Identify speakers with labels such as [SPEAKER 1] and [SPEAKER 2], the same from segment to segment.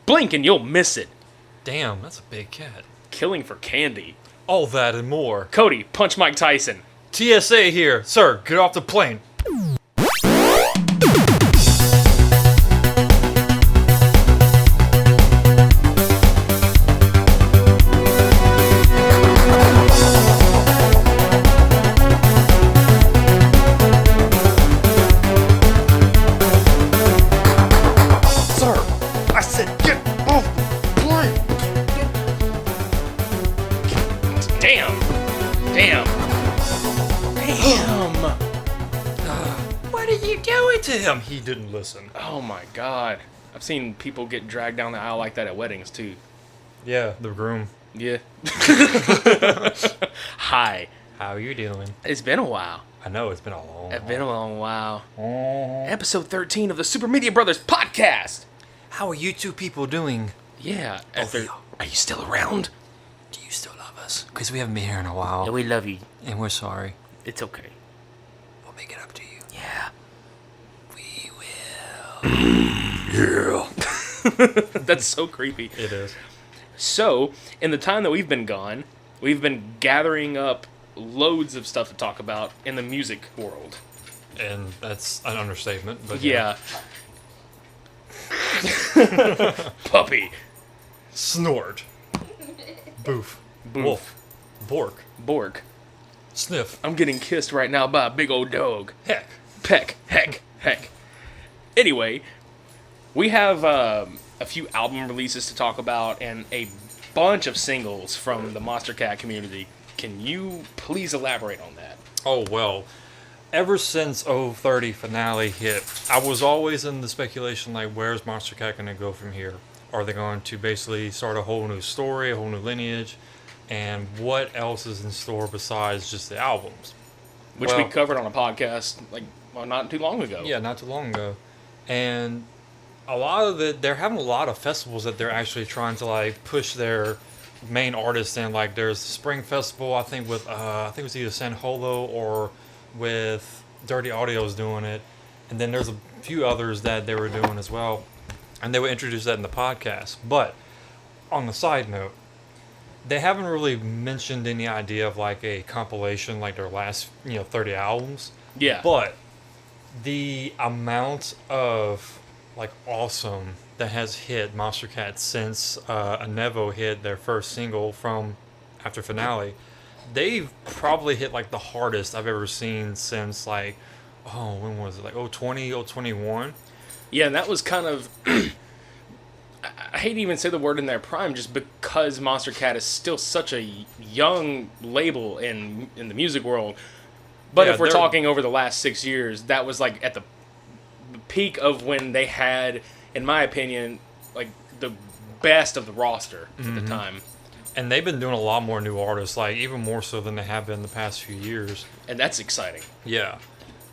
[SPEAKER 1] Blink and you'll miss it.
[SPEAKER 2] Damn, that's a big cat.
[SPEAKER 1] Killing for candy.
[SPEAKER 2] All that and more.
[SPEAKER 1] Cody, punch Mike Tyson.
[SPEAKER 2] TSA here. Sir, get off the plane. To him, he didn't listen.
[SPEAKER 1] Oh my god. I've seen people get dragged down the aisle like that at weddings too.
[SPEAKER 2] Yeah, the groom.
[SPEAKER 1] Yeah. Hi.
[SPEAKER 2] How are you doing?
[SPEAKER 1] It's been a while.
[SPEAKER 2] I know, it's been a long
[SPEAKER 1] It's been a long while. Episode 13 of the Super Media Brothers podcast.
[SPEAKER 2] How are you two people doing?
[SPEAKER 1] Yeah. Are you still around?
[SPEAKER 2] Do you still love us? Because we haven't been here in a while.
[SPEAKER 1] Yeah, we love you.
[SPEAKER 2] And we're sorry.
[SPEAKER 1] It's okay.
[SPEAKER 2] We'll make it up to you.
[SPEAKER 1] Yeah.
[SPEAKER 2] We will.
[SPEAKER 1] Yeah. That's so creepy.
[SPEAKER 2] It is.
[SPEAKER 1] So, in the time that we've been gone, we've been gathering up loads of stuff to talk about in the music world.
[SPEAKER 2] And that's an understatement, but
[SPEAKER 1] yeah. Puppy.
[SPEAKER 2] Snort. Boof.
[SPEAKER 1] Boof.
[SPEAKER 2] Wolf. Bork.
[SPEAKER 1] Bork.
[SPEAKER 2] Sniff.
[SPEAKER 1] I'm getting kissed right now by a big old dog.
[SPEAKER 2] Heck.
[SPEAKER 1] Peck. Heck. Heck. Anyway, we have a few album releases to talk about and a bunch of singles from the Monster Cat community. Can you please elaborate on that?
[SPEAKER 2] Oh, well, ever since 030 finale hit, I was always in the speculation, like, where's Monster Cat going to go from here? Are they going to basically start a whole new story, a whole new lineage? And what else is in store besides just the albums?
[SPEAKER 1] Which we covered on a podcast, not too long ago.
[SPEAKER 2] Yeah, not too long ago. And a lot of they're having a lot of festivals that they're actually trying to, like, push their main artists in. Like, there's the Spring Festival, I think, with, I think it was either San Holo or with Dirty Audio's doing it. And then there's a few others that they were doing as well. And they would introduce that in the podcast. But on the side note, they haven't really mentioned any idea of like a compilation, like their last 30 albums.
[SPEAKER 1] Yeah.
[SPEAKER 2] But the amount of like awesome that has hit Monster Cat since Anevo hit their first single from after finale, they've probably hit like the hardest I've ever seen since like, when was it, like 020, 021?
[SPEAKER 1] Yeah, and that was kind of, I hate to even say the word in their prime, just because Monster Cat is still such a young label in the music world. But
[SPEAKER 2] Yeah,
[SPEAKER 1] if we're talking over the last 6 years, that was like at the peak of when they had, in my opinion, like the best of the roster at the time.
[SPEAKER 2] And they've been doing a lot more new artists, like even more so than they have been the past few years.
[SPEAKER 1] And that's exciting.
[SPEAKER 2] Yeah.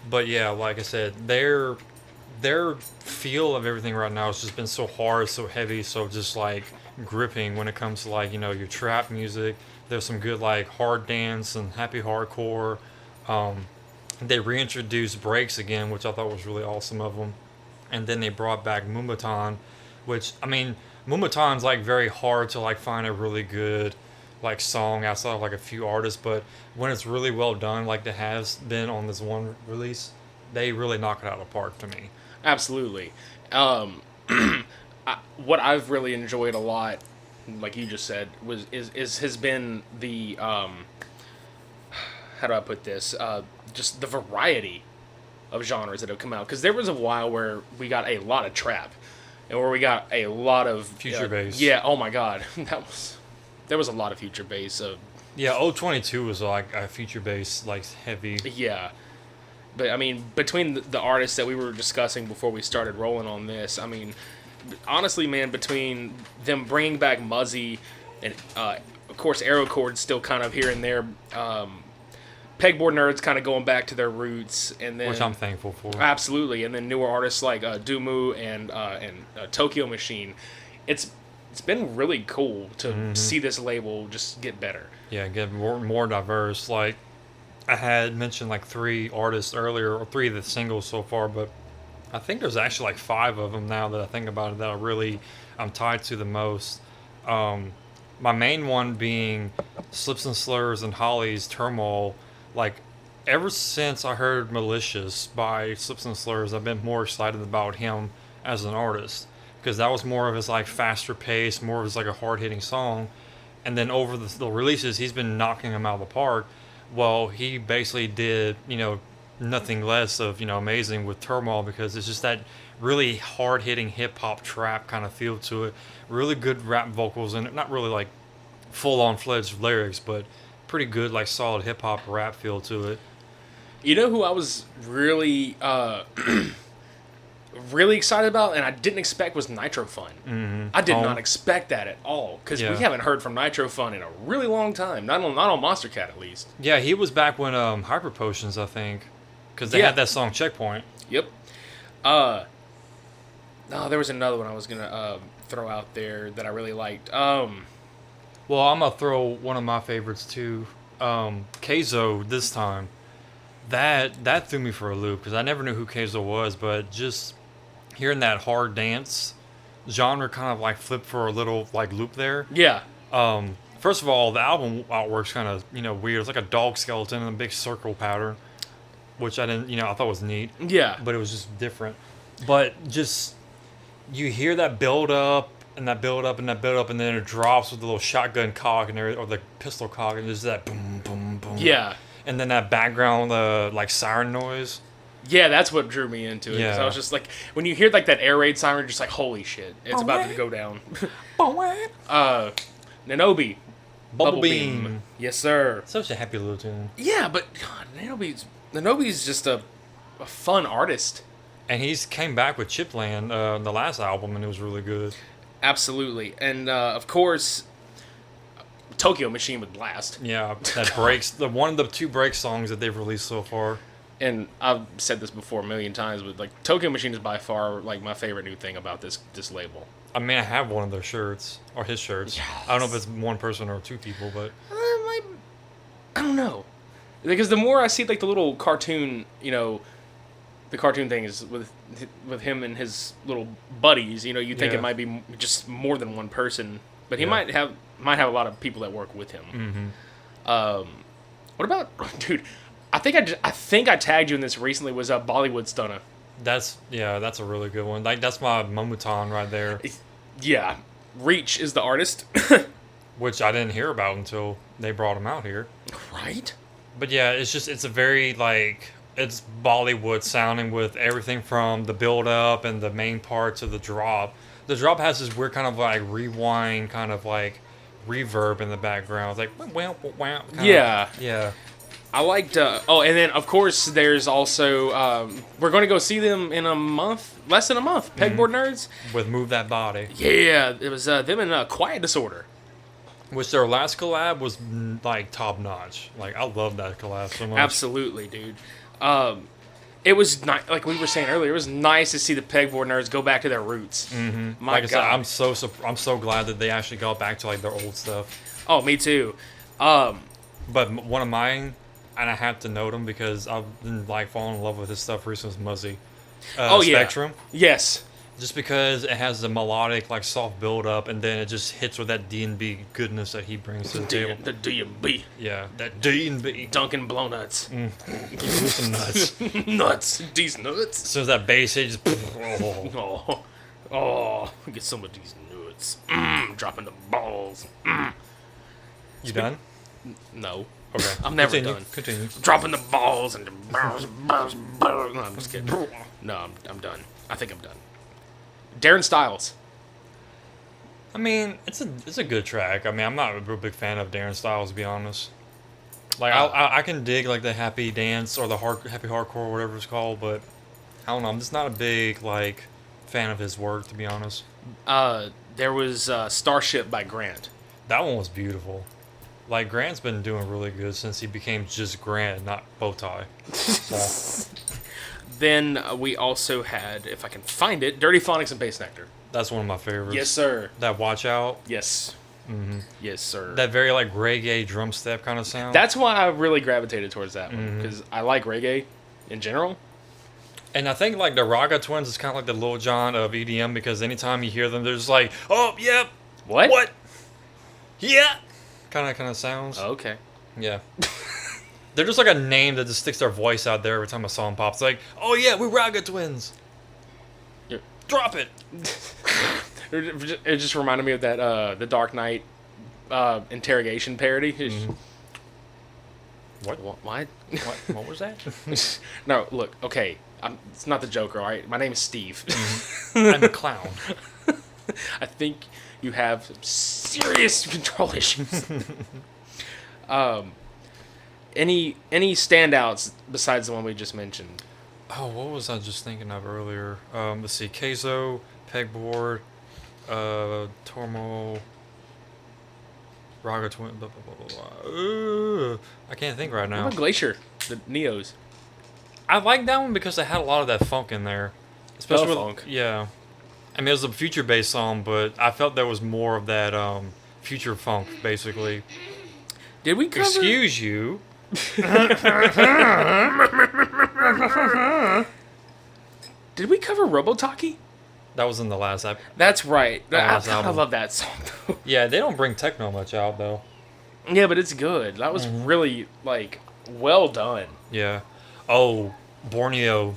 [SPEAKER 2] But yeah, like I said, their feel of everything right now has just been so hard, so heavy, so just like gripping when it comes to like, your trap music. There's some good like hard dance and happy hardcore. They reintroduced breaks again, which I thought was really awesome of them. And then they brought back Moombahton, which, I mean, Moombahton's like very hard to like find a really good like song outside of like a few artists, but when it's really well done, like it has been on this one release, they really knock it out of the park to me.
[SPEAKER 1] Absolutely. What I've really enjoyed a lot, like you just said, has been the how do I put this? Just the variety of genres that have come out. Because there was a while where we got a lot of trap, and where we got a lot of
[SPEAKER 2] future bass.
[SPEAKER 1] Yeah. Oh my God, there was a lot of future bass.
[SPEAKER 2] Yeah, 022 was like a future bass, like heavy.
[SPEAKER 1] Yeah. But, I mean, between the artists that we were discussing before we started rolling on this, I mean, honestly, man, between them bringing back Muzzy and, of course, Aerochord's still kind of here and there, Pegboard Nerds kind of going back to their roots, and then...
[SPEAKER 2] Which I'm thankful for.
[SPEAKER 1] Absolutely, and then newer artists like Dumu and Tokyo Machine. It's been really cool to see this label just get better.
[SPEAKER 2] Yeah, get more diverse, like... I had mentioned like 3 artists earlier, or 3 of the singles so far, but I think there's actually like 5 of them now that I think about it that I'm tied to the most. My main one being Slips and Slurs and Holly's Turmoil. Like, ever since I heard Malicious by Slips and Slurs, I've been more excited about him as an artist because that was more of his like faster pace, more of his like a hard hitting song. And then over the releases, he's been knocking them out of the park. Well, he basically did, nothing less of, amazing with Turmoil because it's just that really hard hitting hip hop trap kind of feel to it. Really good rap vocals and not really like full on fledged lyrics, but pretty good like solid hip hop rap feel to it.
[SPEAKER 1] You know who I was really really excited about and I didn't expect was Nitro Fun.
[SPEAKER 2] Mm-hmm.
[SPEAKER 1] I did not expect that at all because we haven't heard from Nitro Fun in a really long time. Not on Monster Cat at least.
[SPEAKER 2] Yeah, he was back when Hyper Potions, I think, because they had that song Checkpoint.
[SPEAKER 1] Yep. No, there was another one I was gonna throw out there that I really liked.
[SPEAKER 2] Well, I'm gonna throw one of my favorites too. Keizo this time. That threw me for a loop because I never knew who Keizo was, but just hearing that hard dance genre kind of like flipped for a little like loop there.
[SPEAKER 1] Yeah.
[SPEAKER 2] First of all, the album artwork's kind of weird. It's like a dog skeleton in a big circle pattern, which I didn't I thought was neat.
[SPEAKER 1] Yeah.
[SPEAKER 2] But it was just different. But just you hear that build up and that build up and that build up, and then it drops with the little shotgun cock and or the pistol cock, and there's that boom boom boom.
[SPEAKER 1] Yeah.
[SPEAKER 2] And then that background like siren noise.
[SPEAKER 1] Yeah, that's what drew me into it. Yeah. I was just like, when you hear like that air raid siren, you're just like, holy shit, it's about to go down. Nanobi.
[SPEAKER 2] Bubble Beam.
[SPEAKER 1] Yes, sir.
[SPEAKER 2] Such a happy little tune.
[SPEAKER 1] Yeah, but God, Nanobi's just a fun artist.
[SPEAKER 2] And he's came back with Chipland, the last album, and it was really good.
[SPEAKER 1] Absolutely. And, of course, Tokyo Machine with Blast.
[SPEAKER 2] Yeah, that breaks, one of the 2 break songs that they've released so far.
[SPEAKER 1] And I've said this before a million times, but, like, Tokyo Machine is by far, like, my favorite new thing about this label.
[SPEAKER 2] I mean, I have one of their shirts, or his shirts. Yes. I don't know if it's one person or 2 people, but...
[SPEAKER 1] I don't know. Because the more I see, like, the little cartoon, the cartoon thing is with him and his little buddies. You think it might be just more than one person, but he might have a lot of people that work with him.
[SPEAKER 2] Mm-hmm.
[SPEAKER 1] What about, dude? I think I tagged you in this recently. Was Bollywood Stunner.
[SPEAKER 2] That's a really good one. Like that's my Momutan right there.
[SPEAKER 1] Yeah, Reach is the artist,
[SPEAKER 2] which I didn't hear about until they brought him out here.
[SPEAKER 1] Right.
[SPEAKER 2] But yeah, it's a very like. It's Bollywood sounding with everything from the build up and the main parts of the drop. The drop has this weird kind of like rewind, kind of like reverb in the background. It's like wow, wow. Yeah.
[SPEAKER 1] I liked. And then of course there's also we're going to go see them in less than a month. Pegboard Nerds
[SPEAKER 2] with Move That Body.
[SPEAKER 1] Yeah, it was them and Quiet Disorder.
[SPEAKER 2] Which their last collab was like top notch. Like I love that collab so much.
[SPEAKER 1] Absolutely, dude. It was like we were saying earlier. It was nice to see the Pegboard Nerds go back to their roots.
[SPEAKER 2] Mm-hmm. My God, I said, I'm so glad that they actually got back to like their old stuff.
[SPEAKER 1] Oh, me too.
[SPEAKER 2] But one of mine, and I have to note him because I've been like falling in love with his stuff recently. Was Muzzy. Spectrum.
[SPEAKER 1] Yes.
[SPEAKER 2] Just because it has the melodic, like soft build up, and then it just hits with that D&B goodness that he brings to the table.
[SPEAKER 1] The D&B.
[SPEAKER 2] Yeah, that D&B.
[SPEAKER 1] Dunkin' Blow Nuts.
[SPEAKER 2] Give me some nuts.
[SPEAKER 1] Nuts. These nuts.
[SPEAKER 2] As soon as that bass hit, just
[SPEAKER 1] get some of these nuts. Dropping the balls.
[SPEAKER 2] You done?
[SPEAKER 1] No.
[SPEAKER 2] Okay.
[SPEAKER 1] I'm never done.
[SPEAKER 2] Continue.
[SPEAKER 1] Dropping the balls and the balls. No, I'm just kidding. No, I'm done. I think I'm done. Darren Styles.
[SPEAKER 2] I mean, it's a good track. I mean, I'm not a real big fan of Darren Styles, to be honest. Like, I can dig like the happy dance or the happy hardcore, whatever it's called, but I don't know. I'm just not a big like fan of his work, to be honest.
[SPEAKER 1] There was Starship by Grant.
[SPEAKER 2] That one was beautiful. Like Grant's been doing really good since he became just Grant, not Bowtie. So.
[SPEAKER 1] Then we also had, if I can find it, Dirty Phonics and Bass Nectar.
[SPEAKER 2] That's one of my favorites.
[SPEAKER 1] Yes, sir.
[SPEAKER 2] That Watch Out.
[SPEAKER 1] Yes.
[SPEAKER 2] Mm-hmm.
[SPEAKER 1] Yes, sir.
[SPEAKER 2] That very like reggae drum step kind of sound.
[SPEAKER 1] That's why I really gravitated towards that one, because I like reggae in general.
[SPEAKER 2] And I think like the Raga Twins is kind of like the Lil Jon of EDM because anytime you hear them, they're just like, oh, yep. What? Yeah. Kind of sounds.
[SPEAKER 1] Okay.
[SPEAKER 2] Yeah. They're just like a name that just sticks their voice out there every time a song pops. Like, oh yeah, we're Raga Twins.
[SPEAKER 1] Yeah.
[SPEAKER 2] Drop it.
[SPEAKER 1] It just reminded me of that the Dark Knight interrogation parody.
[SPEAKER 2] Mm-hmm. What?
[SPEAKER 1] What?
[SPEAKER 2] What was that?
[SPEAKER 1] No, look. Okay, it's not the Joker. All right, my name is Steve.
[SPEAKER 2] I'm a clown.
[SPEAKER 1] I think you have some serious control issues. Any standouts besides the one we just mentioned?
[SPEAKER 2] Oh, what was I just thinking of earlier? Let's see. Keizo, Pegboard, Tormo, Raga Twin, blah, blah, blah, blah, blah. I can't think right
[SPEAKER 1] What
[SPEAKER 2] now.
[SPEAKER 1] about Glacier, the Neos?
[SPEAKER 2] I like that one because they had a lot of that funk in there. Especially with,
[SPEAKER 1] funk.
[SPEAKER 2] Yeah. I mean, it was a future-based song, but I felt there was more of that future funk, basically.
[SPEAKER 1] Did we cover...
[SPEAKER 2] Excuse you.
[SPEAKER 1] Did we cover Robotaki?
[SPEAKER 2] That was in the last episode.
[SPEAKER 1] That's right.
[SPEAKER 2] last
[SPEAKER 1] I
[SPEAKER 2] album.
[SPEAKER 1] love that song, though.
[SPEAKER 2] Yeah, they don't bring techno much out, though.
[SPEAKER 1] Yeah, but it's good. That was really, like, well done.
[SPEAKER 2] Yeah. Oh, Borneo,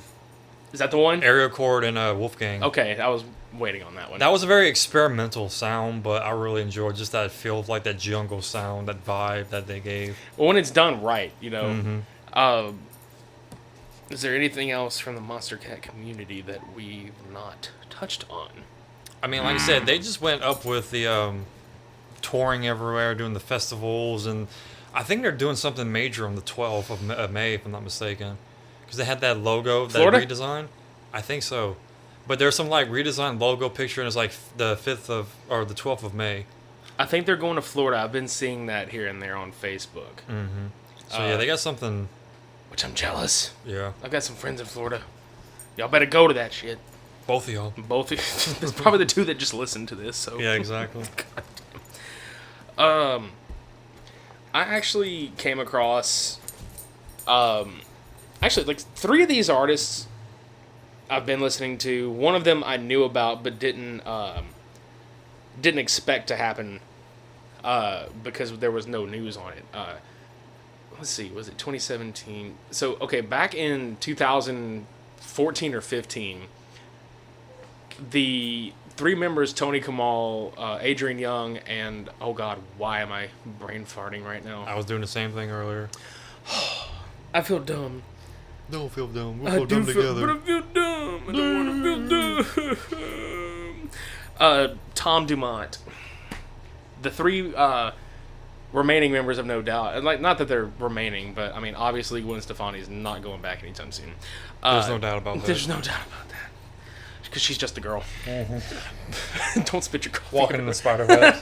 [SPEAKER 1] Is that the one?
[SPEAKER 2] Area Chord, and Wolfgang.
[SPEAKER 1] Okay, I was waiting on that one.
[SPEAKER 2] That was a very experimental sound, but I really enjoyed just that feel of like that jungle sound, that vibe that they gave.
[SPEAKER 1] Well, when it's done right, you know.
[SPEAKER 2] Mm-hmm.
[SPEAKER 1] Is there anything else from the Monster Cat community that we've not touched on?
[SPEAKER 2] I mean, like I said, they just went up with the touring everywhere, doing the festivals, and I think they're doing something major on the 12th of May, if I'm not mistaken. Because they had that logo,
[SPEAKER 1] Florida?
[SPEAKER 2] that redesign. I think so. But there's some like redesigned logo picture, and it's like the 12th of May.
[SPEAKER 1] I think they're going to Florida. I've been seeing that here and there on Facebook.
[SPEAKER 2] Mm-hmm. So yeah, they got something.
[SPEAKER 1] Which I'm jealous.
[SPEAKER 2] Yeah.
[SPEAKER 1] I've got some friends in Florida. Y'all better go to that shit.
[SPEAKER 2] Both of y'all.
[SPEAKER 1] Both. It's probably the two that just listen to this. So.
[SPEAKER 2] Yeah, exactly.
[SPEAKER 1] I actually came across, actually like 3 of these artists I've been listening to. One of them I knew about, but didn't expect to happen, because there was no news on it. Let's see, was it 2017? So, okay, back in 2014 or 15, the 3 members, Tony Kamal, Adrian Young, and, oh god, why am I brain farting right now?
[SPEAKER 2] I was doing the same thing earlier.
[SPEAKER 1] I feel dumb.
[SPEAKER 2] Don't feel dumb. We'll
[SPEAKER 1] I
[SPEAKER 2] feel
[SPEAKER 1] do
[SPEAKER 2] dumb
[SPEAKER 1] feel,
[SPEAKER 2] together.
[SPEAKER 1] but I feel dumb. I don't want to feel dumb. Tom Dumont. The 3 remaining members of No Doubt. And like, not that they're remaining, but I mean, obviously Gwen Stefani is not going back anytime soon.
[SPEAKER 2] There's no doubt about that.
[SPEAKER 1] There's no doubt about that. Because she's just a girl.
[SPEAKER 2] Mm-hmm.
[SPEAKER 1] Don't spit your coffee.
[SPEAKER 2] Walking in the Spider-Verse.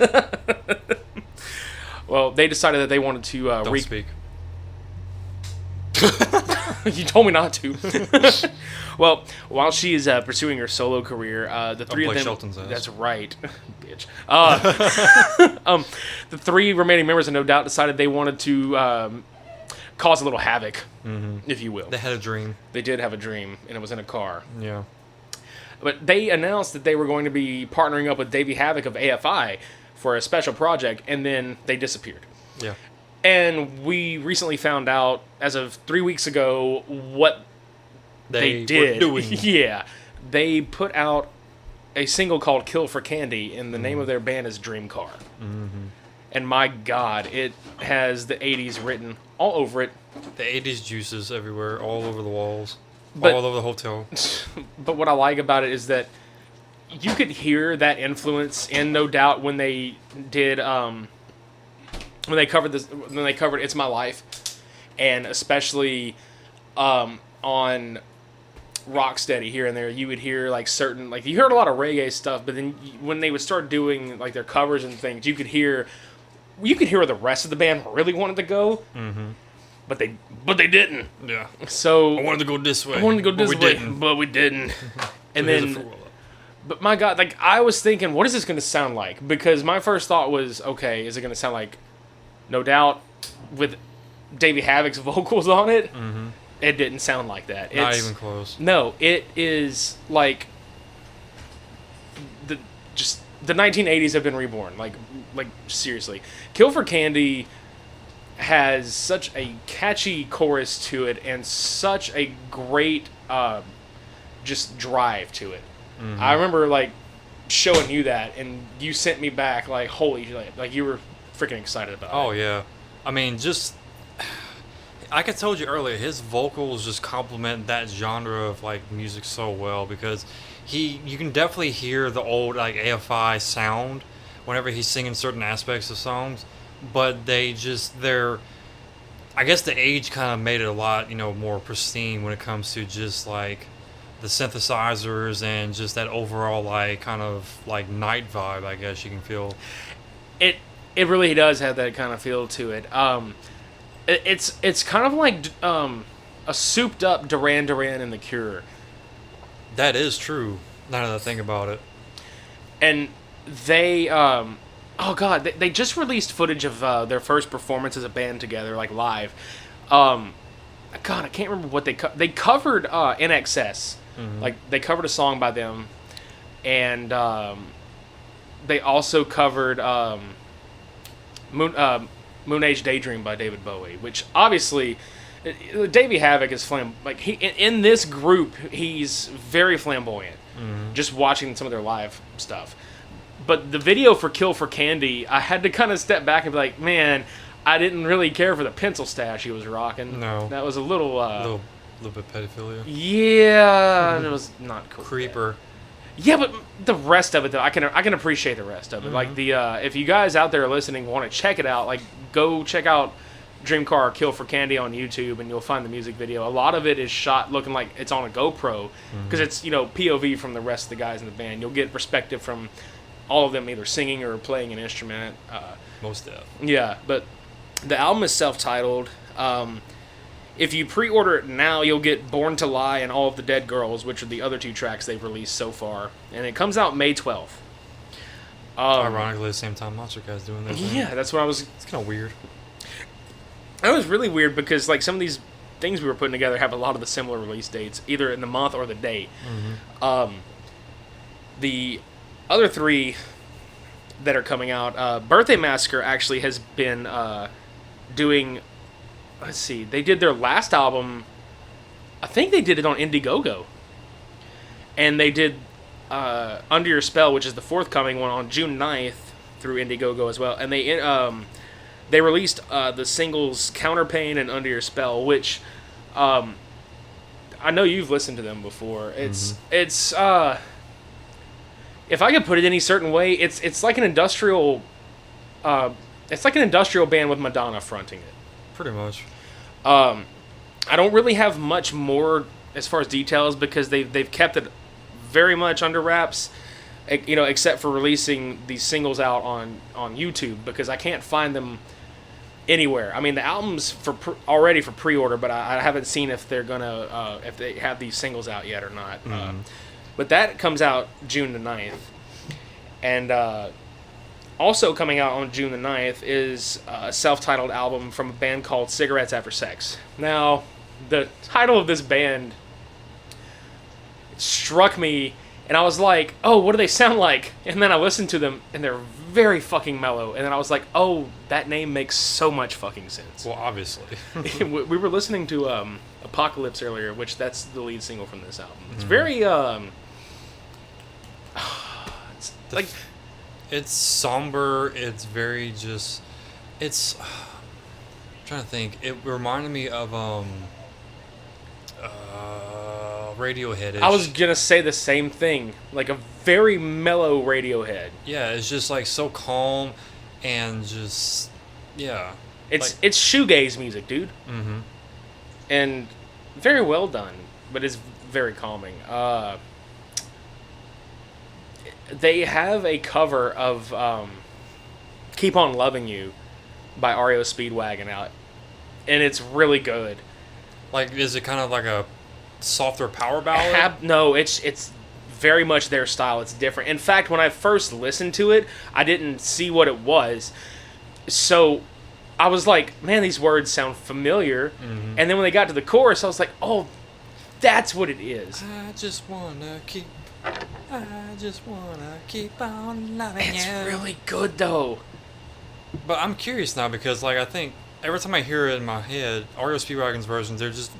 [SPEAKER 1] Well, they decided that they wanted to...
[SPEAKER 2] Don't speak.
[SPEAKER 1] You told me not to. Well, while she is pursuing her solo career, the 3 of
[SPEAKER 2] play
[SPEAKER 1] them...
[SPEAKER 2] Shelton's ass.
[SPEAKER 1] That's right. Bitch. The 3 remaining members of No Doubt decided they wanted to cause a little havoc, if you will.
[SPEAKER 2] They had a dream.
[SPEAKER 1] They did have a dream, and it was in a car.
[SPEAKER 2] Yeah.
[SPEAKER 1] But they announced that they were going to be partnering up with Davey Havoc of AFI for a special project, and then they disappeared.
[SPEAKER 2] Yeah.
[SPEAKER 1] And we recently found out, as of 3 weeks ago, what they did.
[SPEAKER 2] Were doing.
[SPEAKER 1] Yeah. They put out a single called Kill for Candy, and the name of their band is Dream Car.
[SPEAKER 2] Mm-hmm.
[SPEAKER 1] And my God, it has the 80s written all over it.
[SPEAKER 2] The 80s juices everywhere, all over the walls,
[SPEAKER 1] But-
[SPEAKER 2] all over the hotel.
[SPEAKER 1] But what I like about it is that you could hear that influence in No Doubt when they did when they covered It's My Life, and especially on Rocksteady here and there, you would hear like certain, like, you heard a lot of reggae stuff, but then when they would start doing like their covers and things, you could hear where the rest of the band really wanted to go, but they didn't.
[SPEAKER 2] Yeah.
[SPEAKER 1] So
[SPEAKER 2] I wanted to go this way.
[SPEAKER 1] but
[SPEAKER 2] we didn't.
[SPEAKER 1] but we didn't. And
[SPEAKER 2] So here's a
[SPEAKER 1] then,
[SPEAKER 2] fool.
[SPEAKER 1] but my God, like, I was thinking, what is this going to sound like? Because my first thought was, okay, is it going to sound like No Doubt with Davey Havoc's vocals on it? It didn't sound like that.
[SPEAKER 2] Not even close.
[SPEAKER 1] No, it is like the just the 1980s have been reborn. Like seriously, Kill for Candy has such a catchy chorus to it and such a great just drive to it.
[SPEAKER 2] Mm-hmm.
[SPEAKER 1] I remember like showing you that, and you sent me back like holy, like you were freaking excited about it.
[SPEAKER 2] Oh yeah, I mean, just like I told you earlier, his vocals just complement that genre of like music so well because you can definitely hear the old like AFI sound whenever he's singing certain aspects of songs, but they're I guess the age kind of made it a lot more pristine when it comes to just like the synthesizers and just that overall like kind of like night vibe. I guess you can feel
[SPEAKER 1] It really does have that kind of feel to it. It's kind of like a souped up Duran Duran and The Cure.
[SPEAKER 2] that is true. Now that I think about it.
[SPEAKER 1] And they oh god, they just released footage of their first performance as a band together, like live. God, I can't remember what they covered NXS.
[SPEAKER 2] Mm-hmm.
[SPEAKER 1] Like they covered a song by them, and they also covered Moon Age Daydream by David Bowie, which obviously Davey Havoc is like he in this group he's very flamboyant.
[SPEAKER 2] Mm-hmm.
[SPEAKER 1] Just watching some of their live stuff. But the video for Kill for Candy, I had to kind of step back and be like, man, I didn't really care for the pencil stash he was rocking.
[SPEAKER 2] No.
[SPEAKER 1] That was a little...
[SPEAKER 2] little bit pedophilia.
[SPEAKER 1] Yeah, it was not cool.
[SPEAKER 2] Creeper.
[SPEAKER 1] Yeah, but the rest of it, though, I can appreciate the rest of it.
[SPEAKER 2] Mm-hmm.
[SPEAKER 1] Like, if you guys out there listening want to check it out, like, go check out Dream Car Kill for Candy on YouTube, and you'll find the music video. A lot of it is shot looking like it's on a GoPro, because it's, POV from the rest of the guys in the band. You'll get perspective from all of them either singing or playing an instrument.
[SPEAKER 2] Most def.
[SPEAKER 1] Yeah, but the album is self-titled. If you pre-order it now, you'll get Born to Lie and All of the Dead Girls, which are the other two tracks they've released so far. And it comes out May 12th.
[SPEAKER 2] Ironically, the same time Monster Cat's doing this.
[SPEAKER 1] Yeah, that's what I was...
[SPEAKER 2] It's kind of weird.
[SPEAKER 1] That was really weird because like some of these things we were putting together have a lot of the similar release dates, either in the month or the date.
[SPEAKER 2] Mm-hmm.
[SPEAKER 1] The other three that are coming out, Birthday Massacre actually has been doing... Let's see, they did their last album, I think they did it on Indiegogo. And they did Under Your Spell, which is the forthcoming one, on June 9th through Indiegogo as well. And they released the singles Counterpain and Under Your Spell, which I know you've listened to them before. It's if I could put it any certain way, it's like an industrial band with Madonna fronting it.
[SPEAKER 2] Pretty much.
[SPEAKER 1] I don't really have much more as far as details because they've kept it very much under wraps, except for releasing these singles out on YouTube because I can't find them anywhere. I mean, the album's already for pre-order, but I haven't seen if they're gonna if they have these singles out yet or not. But that comes out June the 9th, and also coming out on June the 9th is a self-titled album from a band called Cigarettes After Sex. Now, the title of this band struck me, and I was like, oh, what do they sound like? And then I listened to them, and they're very fucking mellow. And then I was like, oh, that name makes so much fucking sense.
[SPEAKER 2] Well, obviously.
[SPEAKER 1] We were listening to Apocalypse earlier, which that's the lead single from this album. It's very, it's like...
[SPEAKER 2] It's somber. It's very just. It's. I'm trying to think. It reminded me of Radiohead.
[SPEAKER 1] I was gonna say the same thing. Like a very mellow Radiohead.
[SPEAKER 2] Yeah, it's just like so calm, and just yeah.
[SPEAKER 1] It's shoegaze music, dude.
[SPEAKER 2] Mm-hmm.
[SPEAKER 1] And very well done, but it's very calming. They have a cover of Keep On Loving You by REO Speedwagon out, and it's really good.
[SPEAKER 2] Like, is it kind of like a softer power ballad?
[SPEAKER 1] No, it's very much their style. It's different. In fact, when I first listened to it, I didn't see what it was. So I was like, man, these words sound familiar.
[SPEAKER 2] Mm-hmm.
[SPEAKER 1] And then when they got to the chorus, I was like, oh, that's what it is.
[SPEAKER 2] I just wanna keep on loving
[SPEAKER 1] It's really good though.
[SPEAKER 2] But I'm curious now because, like, I think every time I hear it in my head, REO Speedwagon's versions, they're just,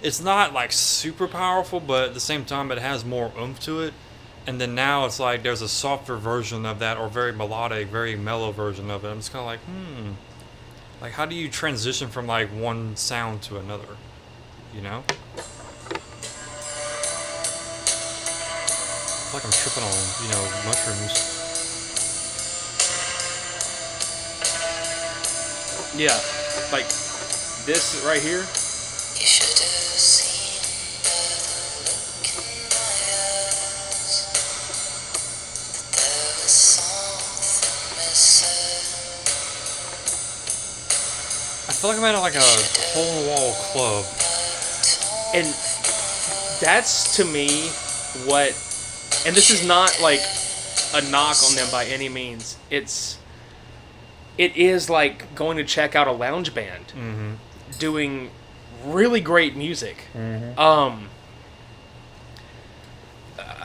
[SPEAKER 2] it's not like super powerful, but at the same time, it has more oomph to it. And then now it's like there's a softer version of that, or very melodic, very mellow version of it. I'm just kind of like, like, how do you transition from like one sound to another? You know? I feel like I'm tripping on, mushrooms.
[SPEAKER 1] Yeah, like this right here.
[SPEAKER 3] You should have seen the look in my eyes. There was something missing.
[SPEAKER 2] I feel like I'm at like a hole-in-the-wall club.
[SPEAKER 1] And that's to me what, and this is not like a knock on them by any means. It is like going to check out a lounge band doing really great music. I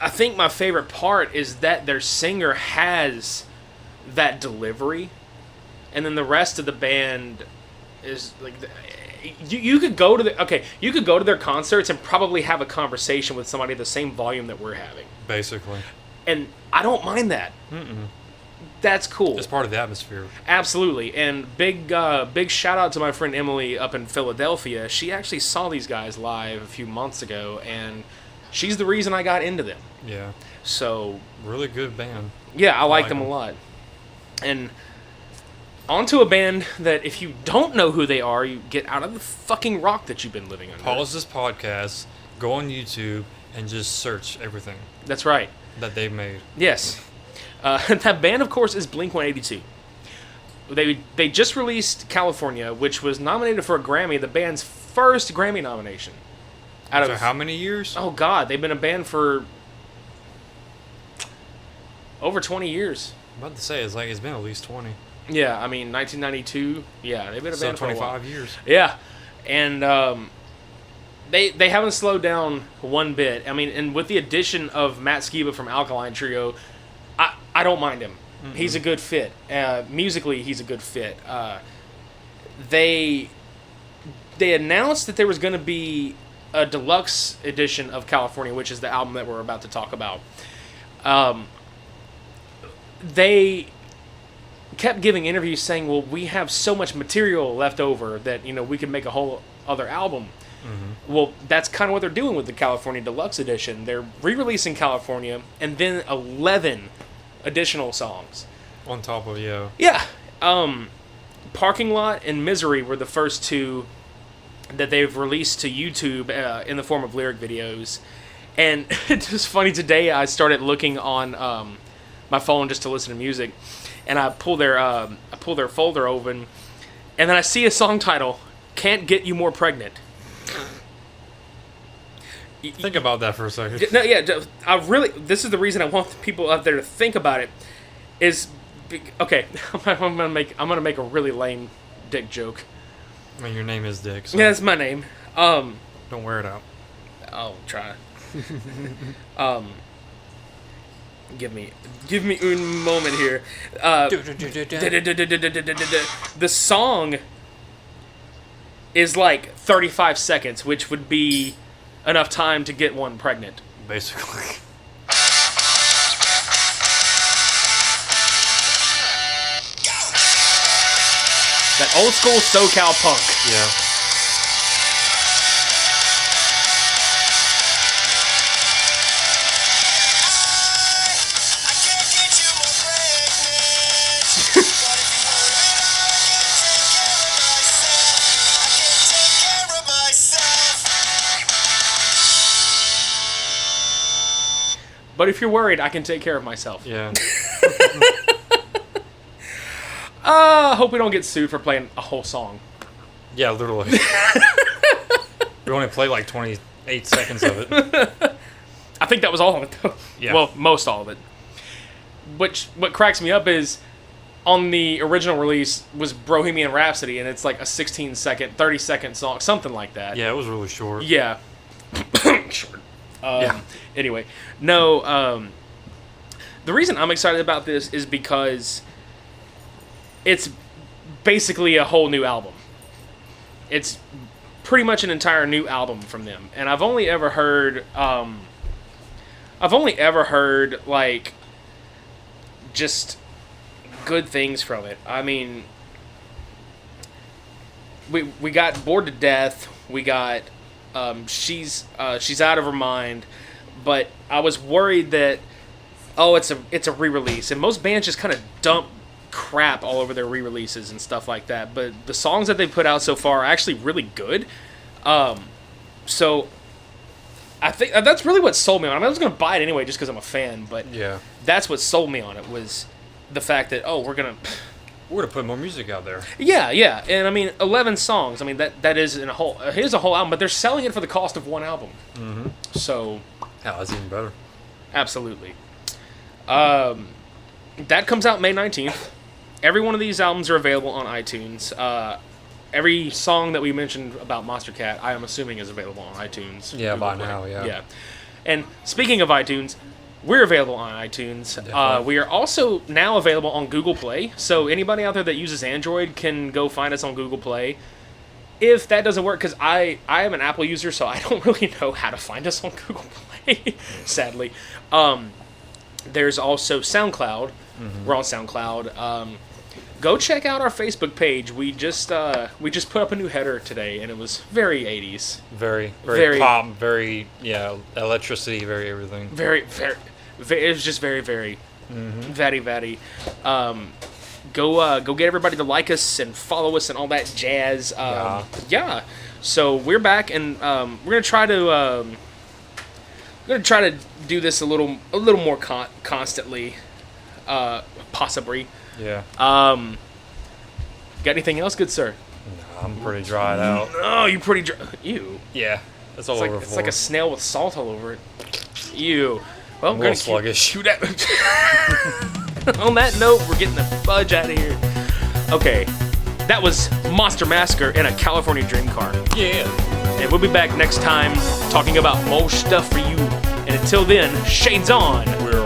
[SPEAKER 1] think my favorite part is that their singer has that delivery, and then the rest of the band is like you could go to you could go to their concerts and probably have a conversation with somebody the same volume that we're having,
[SPEAKER 2] Basically.
[SPEAKER 1] and I don't mind that. That's cool.
[SPEAKER 2] It's part of the atmosphere.
[SPEAKER 1] Absolutely. And big shout out to my friend Emily up in Philadelphia. She actually saw these guys live a few months ago, and she's the reason I got into them.
[SPEAKER 2] Yeah.
[SPEAKER 1] So,
[SPEAKER 2] Really good band.
[SPEAKER 1] yeah, I like them a lot. And onto a band that if you don't know who they are, you get out of the fucking rock that you've been living under.
[SPEAKER 2] Pause this podcast, go on YouTube, and just search everything
[SPEAKER 1] That's right.
[SPEAKER 2] that they've made.
[SPEAKER 1] Yes. That band, of course, is Blink-182. They just released California, which was nominated for a Grammy, the band's first Grammy nomination.
[SPEAKER 2] After how many years?
[SPEAKER 1] Oh, God. They've been a band for over 20 years.
[SPEAKER 2] I'm about to say, it's been at least 20.
[SPEAKER 1] Yeah, I mean, 1992. Yeah, they've been a band for a while.
[SPEAKER 2] 25 years.
[SPEAKER 1] Yeah. And they haven't slowed down one bit. I mean, and with the addition of Matt Skiba from Alkaline Trio, I don't mind him. He's a good fit. Musically, he's a good fit. They announced that there was going to be a deluxe edition of California, which is the album that we're about to talk about. They kept giving interviews saying, well, we have so much material left over that, we can make a whole other album. Well, that's kind of what they're doing with the California Deluxe Edition. They're re-releasing California and then 11 additional songs.
[SPEAKER 2] On top of, yeah.
[SPEAKER 1] Yeah. Parking Lot and Misery were the first two that they've released to YouTube in the form of lyric videos. And it's just funny, today I started looking on my phone just to listen to music, and I pull their folder open, and then I see a song title, Can't Get You More Pregnant.
[SPEAKER 2] Think about that for a second.
[SPEAKER 1] No, yeah, this is the reason I want people out there to think about it. Okay, I'm gonna make a really lame dick joke.
[SPEAKER 2] I mean, your name is Dick, so
[SPEAKER 1] Yeah, that's my name.
[SPEAKER 2] don't wear it out.
[SPEAKER 1] I'll try. Give me un moment here. The song is like 35 seconds, which would be enough time to get one pregnant.
[SPEAKER 2] Basically.
[SPEAKER 1] That old school SoCal punk.
[SPEAKER 2] Yeah.
[SPEAKER 1] But if you're worried, I can take care of myself.
[SPEAKER 2] Yeah.
[SPEAKER 1] Hope we don't get sued for playing a whole song.
[SPEAKER 2] Yeah, literally. We only played like 28 seconds of it.
[SPEAKER 1] I think that was all of it, though.
[SPEAKER 2] Yeah.
[SPEAKER 1] Well, most all of it. What cracks me up is on the original release was Bohemian Rhapsody, and it's like a 16-second, 30-second song, something like that.
[SPEAKER 2] Yeah, it was really short.
[SPEAKER 1] Yeah. Short.
[SPEAKER 2] Yeah.
[SPEAKER 1] Anyway, no. The reason I'm excited about this is because it's basically a whole new album. It's pretty much an entire new album from them, and I've only ever heard like just good things from it. I mean, we got Bored to Death. We got she's out of her mind, but I was worried that it's a re-release, and most bands just kind of dump crap all over their re-releases and stuff like that. But the songs that they put out so far are actually really good. So I think that's really what sold me on it. I was going to buy it anyway just because I'm a fan, but
[SPEAKER 2] Yeah.
[SPEAKER 1] that's what sold me on it was the fact that
[SPEAKER 2] We're gonna put more music out there.
[SPEAKER 1] yeah, and I mean 11 songs. I mean that is in a whole here's a whole album, but they're selling it for the cost of one album.
[SPEAKER 2] Mm-hmm.
[SPEAKER 1] So
[SPEAKER 2] Yeah, that's even better.
[SPEAKER 1] absolutely. That comes out May 19th. Every one of these albums are available on iTunes. Every song that we mentioned about Monster Cat, I am assuming, is available on iTunes.
[SPEAKER 2] Yeah,
[SPEAKER 1] Google
[SPEAKER 2] by
[SPEAKER 1] Play.
[SPEAKER 2] now, yeah.
[SPEAKER 1] Yeah. And speaking of iTunes, we're available on iTunes.
[SPEAKER 2] Definitely.
[SPEAKER 1] We are also now available on Google Play. So anybody out there that uses Android can go find us on Google Play. If that doesn't work, because I am an Apple user, so I don't really know how to find us on Google Play, sadly. There's also SoundCloud. Mm-hmm. We're on SoundCloud. Go check out our Facebook page. We just put up a new header today, and it was very 80s.
[SPEAKER 2] Very pop, very, electricity, very everything.
[SPEAKER 1] Very, it was just very, very, very. Go get everybody to like us and follow us and all that jazz. Yeah. So we're back, and we're gonna try to do this a little more constantly, possibly.
[SPEAKER 2] Yeah.
[SPEAKER 1] Got anything else, good sir?
[SPEAKER 2] Nah, I'm pretty dried out.
[SPEAKER 1] Oh, you pretty dry. Ew.
[SPEAKER 2] Yeah, that's all
[SPEAKER 1] It's
[SPEAKER 2] over
[SPEAKER 1] like,
[SPEAKER 2] the
[SPEAKER 1] it's
[SPEAKER 2] floor.
[SPEAKER 1] like a snail with salt all over it. Ew. Well,
[SPEAKER 2] I'm
[SPEAKER 1] we're
[SPEAKER 2] a little
[SPEAKER 1] gonna
[SPEAKER 2] sluggish.
[SPEAKER 1] shoot at. On that note, we're getting the fudge out of here. Okay, that was Monster Massacre in a California Dream Car.
[SPEAKER 2] Yeah.
[SPEAKER 1] And we'll be back next time talking about more stuff for you. And until then, shades on.
[SPEAKER 2] We're